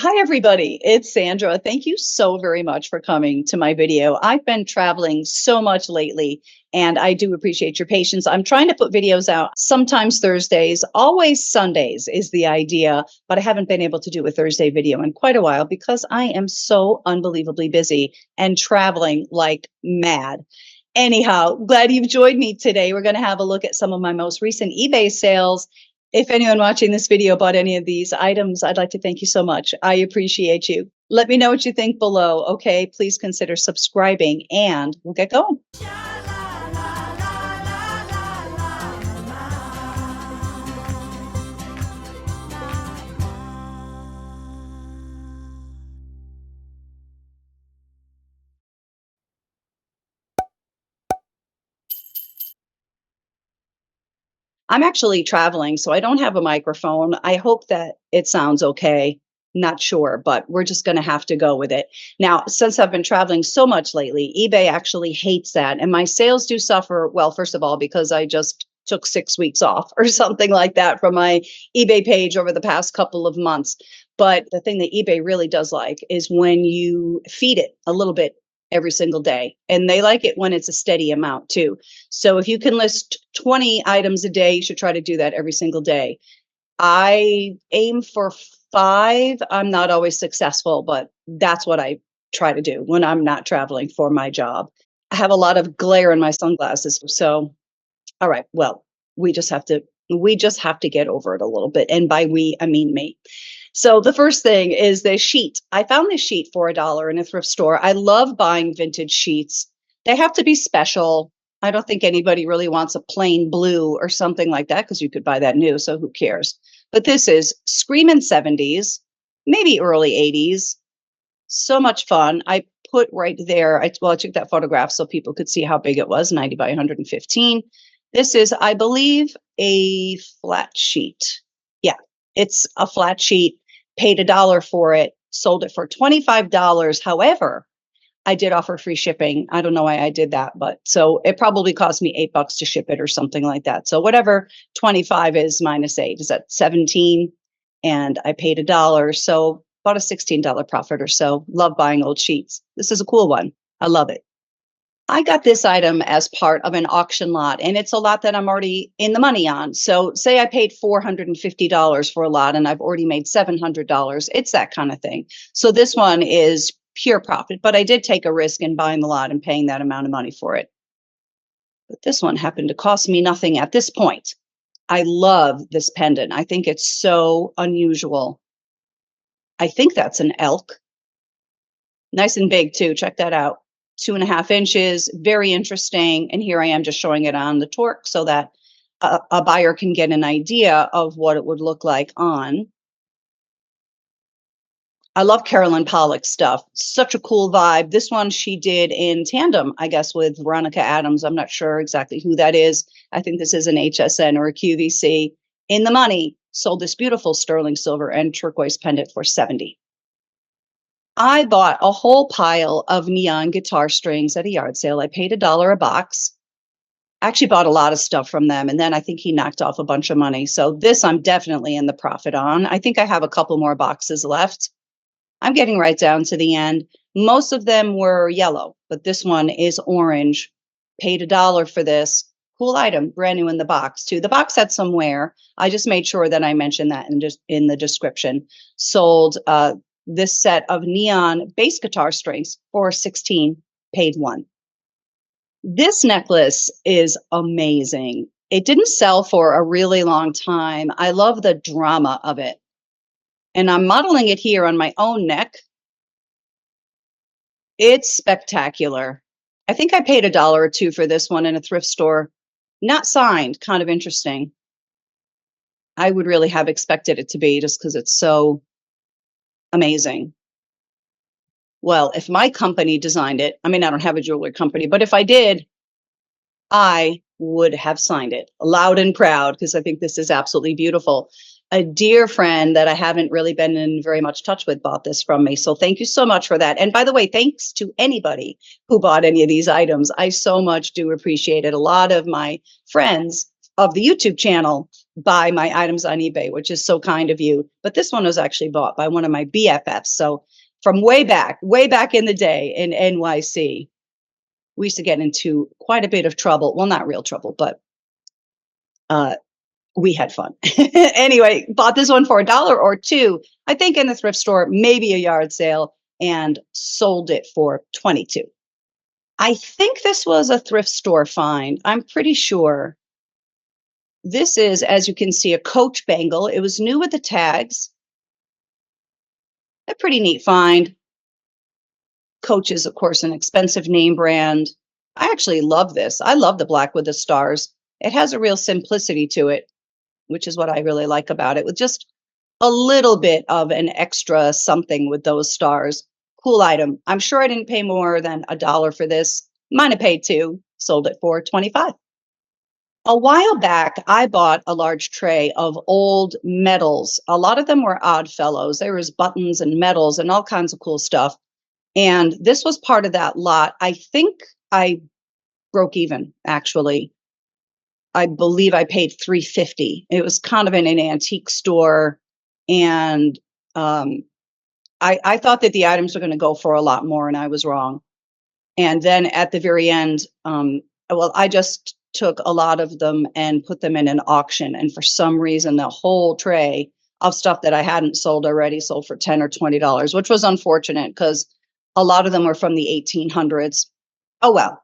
Hi, everybody. It's Sandra. Thank you so very much for coming to my video. I've been traveling so much lately, and I do appreciate your patience. I'm trying to put videos out sometimes Thursdays, always Sundays is the idea, but I haven't been able to do a Thursday video in quite a while because I am so unbelievably busy and traveling like mad. Anyhow, glad you've joined me today. We're going to have a look at some of my most recent eBay sales. If anyone watching this video bought any of these items, I'd like to thank you so much. I appreciate you. Let me know what you think below, okay? Please consider subscribing and we'll get going. I'm actually traveling, so I don't have a microphone. I hope that it sounds okay. Not sure, but we're just going to have to go with it. Now, since I've been traveling so much lately, eBay actually hates that. And my sales do suffer, well, first of all, because I just took 6 weeks off or something like that from my eBay page over the past couple of months. But the thing that eBay really does like is when you feed it a little bit every single day. And they like it when it's a steady amount too. So if you can list 20 items a day, you should try to do that every single day. I aim for 5. I'm not always successful, but that's what I try to do when I'm not traveling for my job. I have a lot of glare in my sunglasses. So, all right, well, we just have to get over it a little bit. And by we, I mean me. So the first thing is the sheet. I found this sheet for $1 in a thrift store. I love buying vintage sheets. They have to be special. I don't think anybody really wants a plain blue or something like that because you could buy that new, so who cares? But this is screaming 70s, maybe early 80s. So much fun. I put right there, I took that photograph so people could see how big it was, 90 by 115. This is, I believe, a flat sheet. Yeah, it's a flat sheet. Paid $1 for it, sold it for $25. However, I did offer free shipping. I don't know why I did that, but so it probably cost me $8 to ship it or something like that. So whatever 25 is minus 8 is at 17, and I paid $1, so about a $16 profit or so. Love buying old sheets. This is a cool one. I love it. I got this item as part of an auction lot, and it's a lot that I'm already in the money on. So say I paid $450 for a lot and I've already made $700. It's that kind of thing. So this one is pure profit, but I did take a risk in buying the lot and paying that amount of money for it. But this one happened to cost me nothing at this point. I love this pendant. I think it's so unusual. I think that's an elk. Nice and big too. Check that out. 2.5 inches, very interesting. And here I am just showing it on the torque so that a buyer can get an idea of what it would look like on. I love Carolyn Pollock stuff. Such a cool vibe. This one she did in tandem, I guess, with Veronica Adams. I'm not sure exactly who that is. I think this is an HSN or a QVC. In the money, sold this beautiful sterling silver and turquoise pendant for $70. I bought a whole pile of neon guitar strings at a yard sale. I paid $1 a box. I actually bought a lot of stuff from them, and then I think he knocked off a bunch of money. So this I'm definitely in the profit on. I think I have a couple more boxes left. I'm getting right down to the end. Most of them were yellow, but this one is orange. Paid $1 for this. Cool item, brand new in the box too. The box had some wear. I just made sure that I mentioned that in the description. Sold this set of neon bass guitar strings for $16, paid $1. This necklace is amazing. It didn't sell for a really long time. I love the drama of it. And I'm modeling it here on my own neck. It's spectacular. I think I paid $1 or $2 for this one in a thrift store. Not signed, kind of interesting. I would really have expected it to be just because it's so amazing. Well, if my company designed it, I mean, I don't have a jewelry company, but if I did, I would have signed it loud and proud because I think this is absolutely beautiful. A dear friend that I haven't really been in very much touch with bought this from me. So thank you so much for that. And by the way, thanks to anybody who bought any of these items. I so much do appreciate it. A lot of my friends of the YouTube channel buy my items on eBay, which is so kind of you. But this one was actually bought by one of my BFFs. So from way back in the day in NYC, we used to get into quite a bit of trouble. Well, not real trouble, but uh, we had fun. Anyway, bought this one for $1 or $2, I think in the thrift store, maybe a yard sale, and sold it for 22. I think this was a thrift store find. I'm pretty sure. This is, as you can see, a Coach bangle. It was new with the tags. A pretty neat find. Coach is, of course, an expensive name brand. I actually love this. I love the black with the stars. It has a real simplicity to it, which is what I really like about it, with just a little bit of an extra something with those stars. Cool item. I'm sure I didn't pay more than $1 for this. Might have paid 2, sold it for 25. A while back, I bought a large tray of old medals. A lot of them were odd fellows. There was buttons and medals and all kinds of cool stuff. And this was part of that lot. I think I broke even, actually. I believe I paid $350. It was kind of in an antique store, and I thought that the items were going to go for a lot more, and I was wrong. And then at the very end, well, I just took a lot of them and put them in an auction, and for some reason, the whole tray of stuff that I hadn't sold already sold for $10 or $20, which was unfortunate because a lot of them were from the 1800s. Oh well,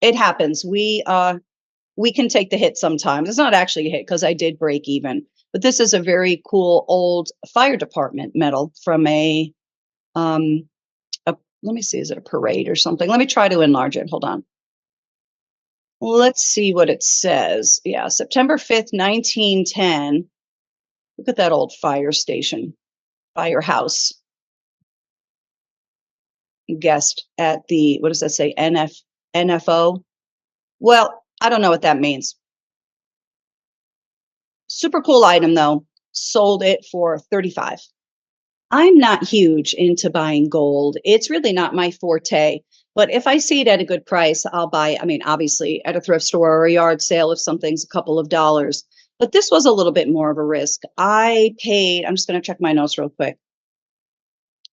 it happens. We can take the hit sometimes. It's not actually a hit because I did break even. But this is a very cool old fire department medal from let me see, is it a parade or something? Let me try to enlarge it. Hold on. Let's see what it says. Yeah, September 5th, 1910. Look at that old fire station, firehouse. Guest at the, what does that say? NFO? Well, I don't know what that means. Super cool item though. Sold it for 35. I'm not huge into buying gold. It's really not my forte. But if I see it at a good price, I'll buy it. I mean, obviously at a thrift store or a yard sale if something's a couple of dollars. But this was a little bit more of a risk. I paid, I'm just going to check my notes real quick.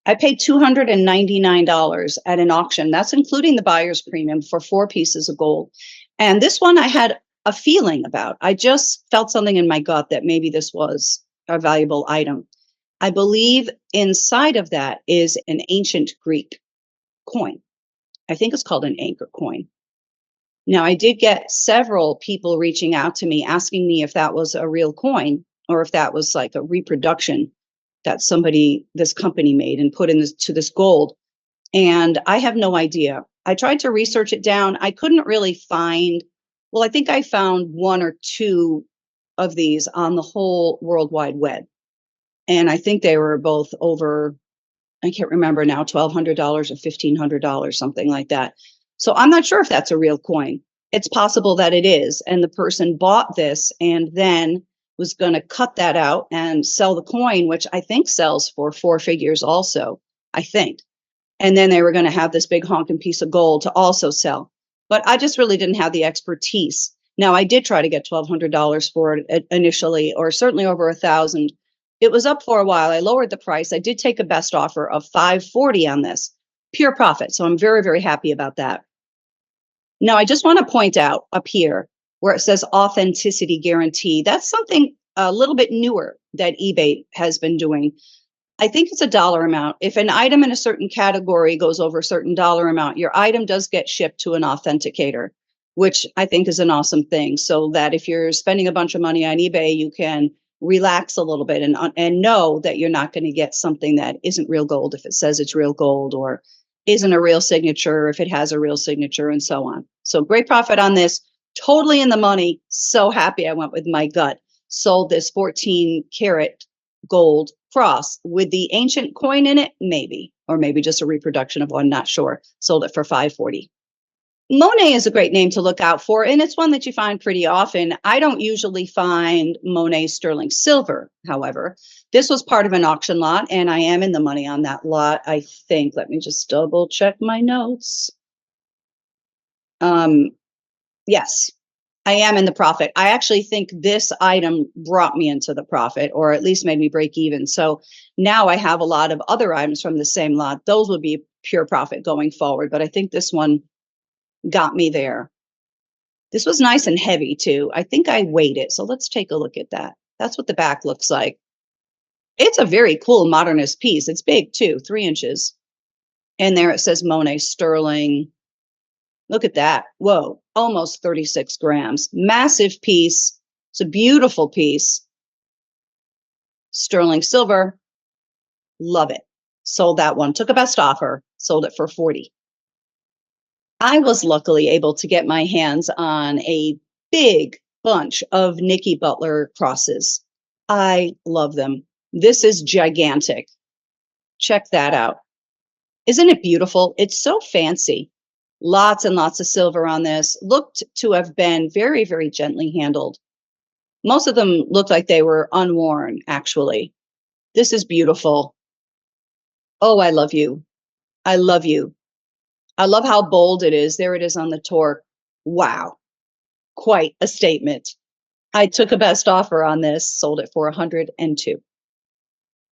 I paid $299 at an auction. That's including the buyer's premium for 4 pieces of gold. And this one I had a feeling about. I just felt something in my gut that maybe this was a valuable item. I believe inside of that is an ancient Greek coin. I think it's called an anchor coin. Now, I did get several people reaching out to me asking me if that was a real coin or if that was like a reproduction that this company made and put into this gold. And I have no idea. I tried to research it down. I couldn't really find, well, I think I found 1 or 2 of these on the whole World Wide Web. And I think they were both over, I can't remember now, $1,200 or $1,500, something like that. So I'm not sure if that's a real coin. It's possible that it is. And the person bought this and then was going to cut that out and sell the coin, which I think sells for 4 figures also, I think. And then they were going to have this big honking piece of gold to also sell. But I just really didn't have the expertise. Now, I did try to get $1,200 for it initially, or certainly over $1,000. It was up for a while. I lowered the price. I did take a best offer of $540 on this. Pure profit. So I'm very, very happy about that. Now, I just want to point out up here where it says authenticity guarantee. That's something a little bit newer that eBay has been doing. I think it's a dollar amount. If an item in a certain category goes over a certain dollar amount, your item does get shipped to an authenticator, which I think is an awesome thing. So that if you're spending a bunch of money on eBay, you can relax a little bit and know that you're not going to get something that isn't real gold if it says it's real gold, or isn't a real signature if it has a real signature, and so on. So great profit on this. Totally in the money. So happy I went with my gut. Sold this 14 karat gold cross with the ancient coin in it, maybe, or maybe just a reproduction of one, not sure. Sold it for $540. Monet is a great name to look out for, and it's one that you find pretty often. I don't usually find Monet sterling silver, however. This was part of an auction lot, and I am in the money on that lot, I think. Let me just double check my notes. Yes, I am in the profit. I actually think this item brought me into the profit, or at least made me break even. So now I have a lot of other items from the same lot. Those would be pure profit going forward. But I think this one got me there. This was nice and heavy too. I think I weighed it. So let's take a look at that. That's what the back looks like. It's a very cool modernist piece. It's big too, 3 inches. And there it says Monet sterling. Look at that. Whoa, almost 36 grams. Massive piece. It's a beautiful piece. Sterling silver. Love it. Sold that one. Took a best offer. Sold it for 40. I was luckily able to get my hands on a big bunch of Nikki Butler crosses. I love them. This is gigantic. Check that out. Isn't it beautiful? It's so fancy. Lots and lots of silver on this. Looked to have been very, very gently handled. Most of them looked like they were unworn, actually. This is beautiful. Oh, I love you. I love you. I love how bold it is. There it is on the torque. Wow. Quite a statement. I took a best offer on this, sold it for 102.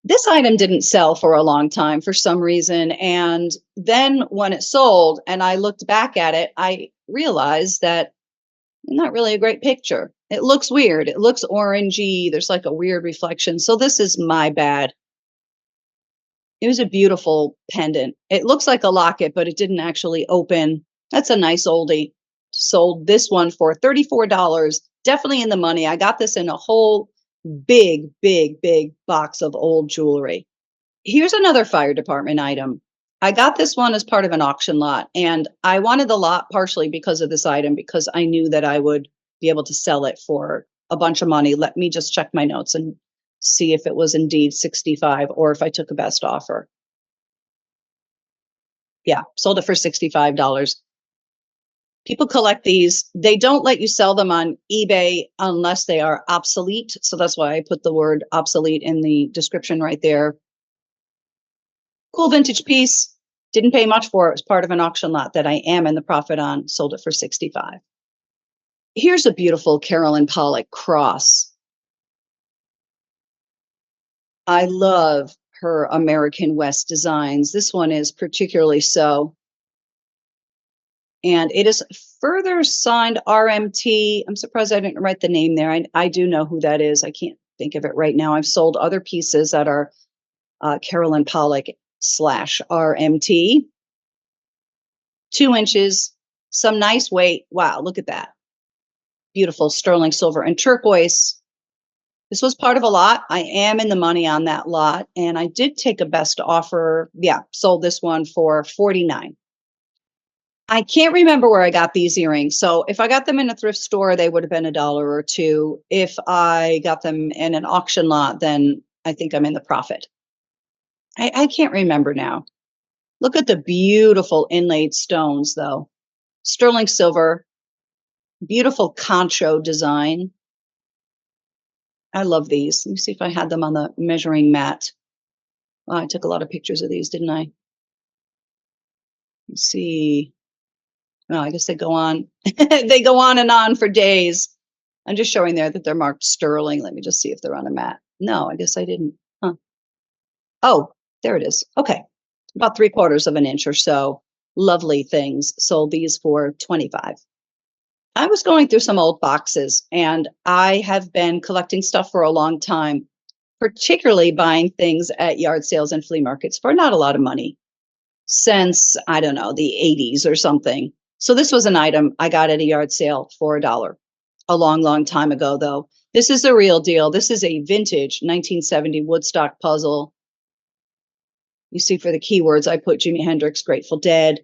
This item didn't sell for a long time for some reason. And then when it sold and I looked back at it, I realized that not really a great picture. It looks weird. It looks orangey. There's like a weird reflection. So this is my bad. It was a beautiful pendant. It looks like a locket, but it didn't actually open. That's a nice oldie. Sold this one for $34. Definitely in the money. I got this in a whole big, big, big box of old jewelry. Here's another fire department item. I got this one as part of an auction lot, and I wanted the lot partially because of this item, because I knew that I would be able to sell it for a bunch of money. Let me just check my notes and see if it was indeed 65 or if I took a best offer. Yeah, sold it for $65. People collect these. They don't let you sell them on eBay unless they are obsolete. So that's why I put the word obsolete in the description right there. Cool vintage piece. Didn't pay much for it. It was part of an auction lot that I am in the profit on. Sold it for 65. Here's a beautiful Carolyn Pollock cross. I love her American West designs. This one is particularly so. And it is further signed RMT. I'm surprised I didn't write the name there. I do know who that is. I can't think of it right now. I've sold other pieces that are Carolyn Pollock / RMT. 2 inches, some nice weight. Wow, look at that. Beautiful sterling silver and turquoise. This was part of a lot. I am in the money on that lot. And I did take a best offer. Yeah, sold this one for 49. I can't remember where I got these earrings. So if I got them in a thrift store, they would have been $1 or $2. If I got them in an auction lot, then I think I'm in the profit. I can't remember now. Look at the beautiful inlaid stones, though. Sterling silver, beautiful concho design. I love these. Let me see if I had them on the measuring mat. Oh, I took a lot of pictures of these, didn't I? Let's see. Oh, I guess they go on. They go on and on for days. I'm just showing there that they're marked sterling. Let me just see if they're on a mat. No, I guess I didn't. Huh. Oh, there it is. Okay. About 3/4 of an inch or so. Lovely things. Sold these for 25. I was going through some old boxes, and I have been collecting stuff for a long time, particularly buying things at yard sales and flea markets for not a lot of money since, I don't know, the 80s or something. So this was an item I got at a yard sale for $1 a long, long time ago, though. This is the real deal. This is a vintage 1970 Woodstock puzzle. You see, for the keywords, I put Jimi Hendrix, Grateful Dead.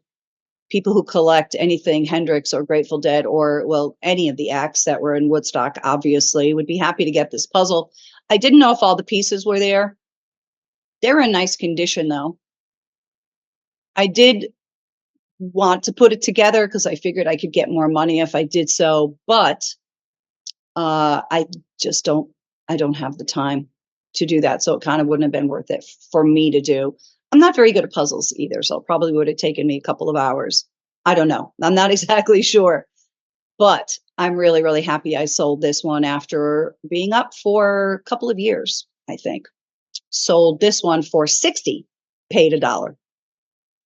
People who collect anything Hendrix or Grateful Dead, or, well, any of the acts that were in Woodstock, obviously, would be happy to get this puzzle. I didn't know if all the pieces were there. They're in nice condition, though. I did want to put it together because I figured I could get more money if I did so, but I don't have the time to do that. So it kind of wouldn't have been worth it for me to do. I'm not very good at puzzles either, so it probably would have taken me a couple of hours. I don't know. I'm not exactly sure. But I'm really, really happy I sold this one after being up for a couple of years, I think. Sold this one for 60, paid $1.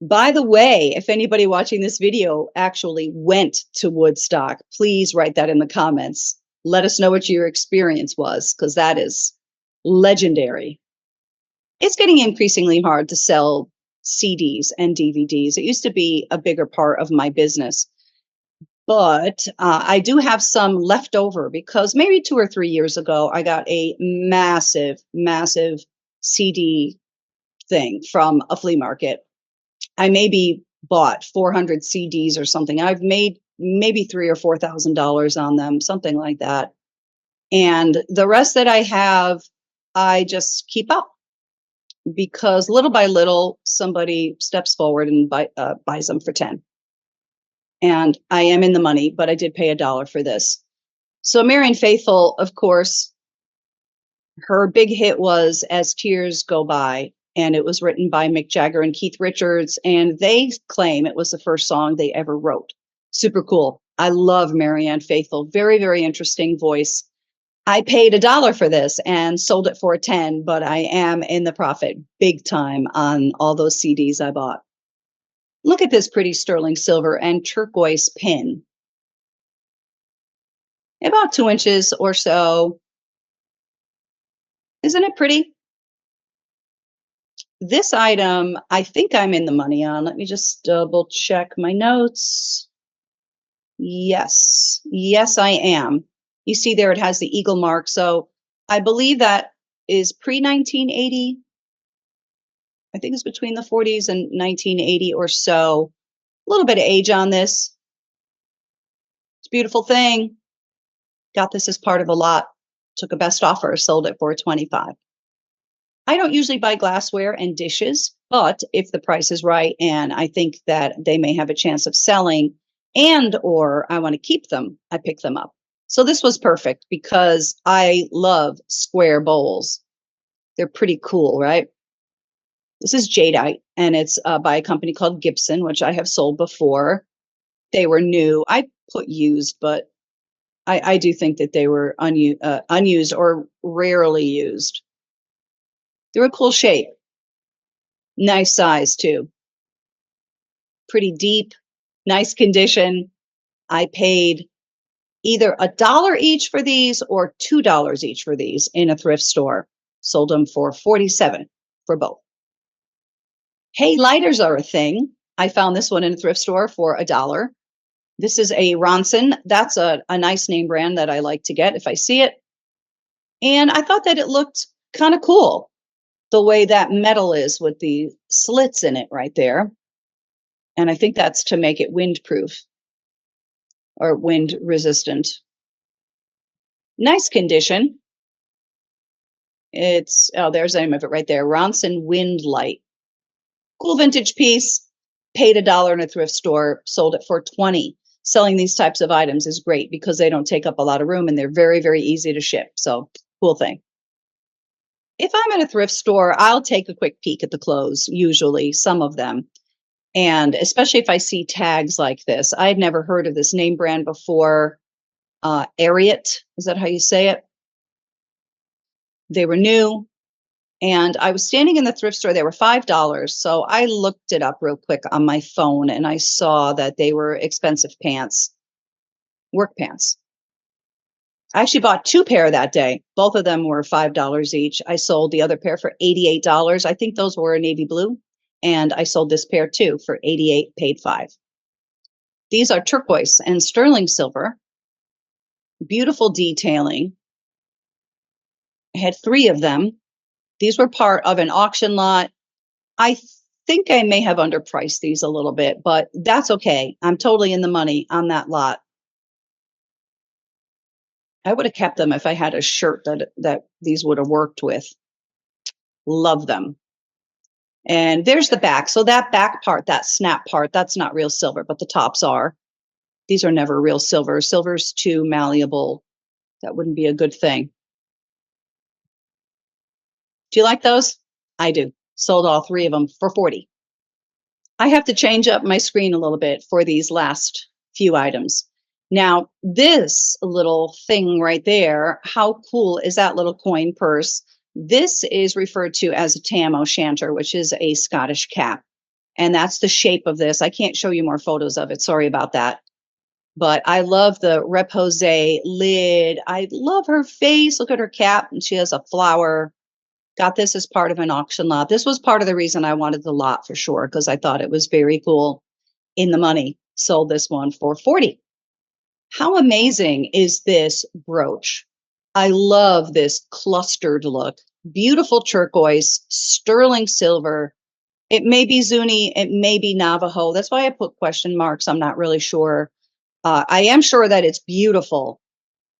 By the way, if anybody watching this video actually went to Woodstock, please write that in the comments. Let us know what your experience was, because that is legendary. It's getting increasingly hard to sell CDs and DVDs. It used to be a bigger part of my business, but I do have some left over because maybe 2 or 3 years ago, I got a massive, massive CD thing from a flea market. I maybe bought 400 CDs or something. I've made maybe $3,000 or $4,000 on them, something like that. And the rest that I have, I just keep up because little by little, somebody steps forward and buys them for 10. And I am in the money, but I did pay $1 for this. So Marianne Faithfull, of course, her big hit was As Tears Go By, and it was written by Mick Jagger and Keith Richards, and they claim it was the first song they ever wrote. Super cool. I love Marianne Faithfull. Very, very interesting voice. I paid $1 for this and sold it for 10, but I am in the profit big time on all those CDs I bought. Look at this pretty sterling silver and turquoise pin. About 2 inches or so. Isn't it pretty? This item, I think I'm in the money on. Let me just double check my notes. Yes, I am. You see there, it has the eagle mark. So I believe that is pre-1980. I think it's between the 40s and 1980 or so. A little bit of age on this. It's a beautiful thing. Got this as part of a lot. Took a best offer, sold it for 25. I don't usually buy glassware and dishes, but if the price is right and I think that they may have a chance of selling and or I want to keep them, I pick them up. So this was perfect because I love square bowls. They're pretty cool, right? This is jadeite, and it's by a company called Gibson, which I have sold before. They were new. I put used, but I do think that they were unused or rarely used. They're a cool shape. Nice size, too. Pretty deep, nice condition. I paid either $1 each for these or $2 each for these in a thrift store. Sold them for 47 for both. Hey, lighters are a thing. I found this one in a thrift store for $1. This is a Ronson. That's a nice name brand that I like to get if I see it. And I thought that it looked kind of cool, the way that metal is with the slits in it right there. And I think that's to make it windproof or wind resistant. Nice condition. It's, oh, there's the name of it right there. Ronson Wind Light. Cool vintage piece. Paid $1 in a thrift store, sold it for 20. Selling these types of items is great because they don't take up a lot of room and they're very, very easy to ship. So cool thing. If I'm at a thrift store, I'll take a quick peek at the clothes, usually some of them. And especially if I see tags like this. I'd never heard of this name brand before. Ariat, is that how you say it? They were new. And I was standing in the thrift store. They were $5. So I looked it up real quick on my phone and I saw that they were expensive pants, work pants. I actually bought 2 pair that day. Both of them were $5 each. I sold the other pair for $88. I think those were navy blue. And I sold this pair too for $88, paid $5. These are turquoise and sterling silver. Beautiful detailing. I had 3 of them. These were part of an auction lot. I think I may have underpriced these a little bit, but that's okay. I'm totally in the money on that lot. I would have kept them if I had a shirt that these would have worked with. Love them. And there's the back. So that back part, that snap part, that's not real silver, but the tops are. These are never real silver. Silver's too malleable. That wouldn't be a good thing. Do you like those? I do. Sold all 3 of them for 40. I have to change up my screen a little bit for these last few items. Now, this little thing right there, how cool is that little coin purse? This is referred to as a tam o' shanter, which is a Scottish cap. And that's the shape of this. I can't show you more photos of it. Sorry about that. But I love the repose lid. I love her face. Look at her cap. And she has a flower. Got this as part of an auction lot. This was part of the reason I wanted the lot for sure, because I thought it was very cool in the money. Sold this one for 40. How amazing is this brooch? I love this clustered look. Beautiful turquoise, sterling silver. It may be Zuni, it may be Navajo. That's why I put question marks. I'm not really sure. I am sure that it's beautiful.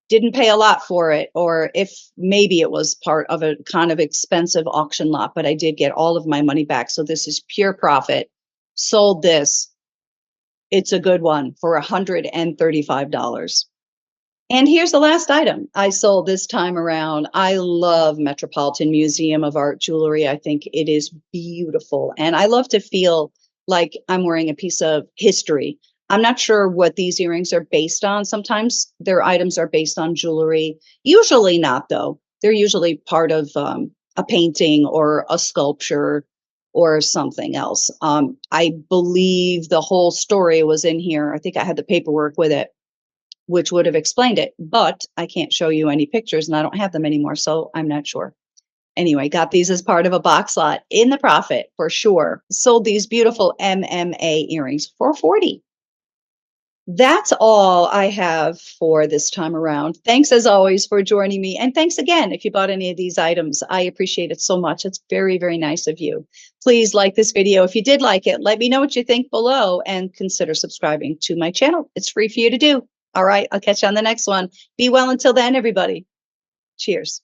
Didn't pay a lot for it, or if maybe it was part of a kind of expensive auction lot, but I did get all of my money back. So this is pure profit. Sold this. It's a good one for $135. And here's the last item I sold this time around. I love Metropolitan Museum of Art jewelry. I think it is beautiful. And I love to feel like I'm wearing a piece of history. I'm not sure what these earrings are based on. Sometimes their items are based on jewelry. Usually not, though. They're usually part of a painting or a sculpture or something else. I believe the whole story was in here. I think I had the paperwork with it, which would have explained it, but I can't show you any pictures and I don't have them anymore, so I'm not sure. Anyway, got these as part of a box lot in the profit for sure. Sold these beautiful MMA earrings for 40. That's all I have for this time around. Thanks as always for joining me. And thanks again if you bought any of these items. I appreciate it so much. It's very, very nice of you. Please like this video. If you did like it, let me know what you think below and consider subscribing to my channel. It's free for you to do. All right, I'll catch you on the next one. Be well until then, everybody. Cheers.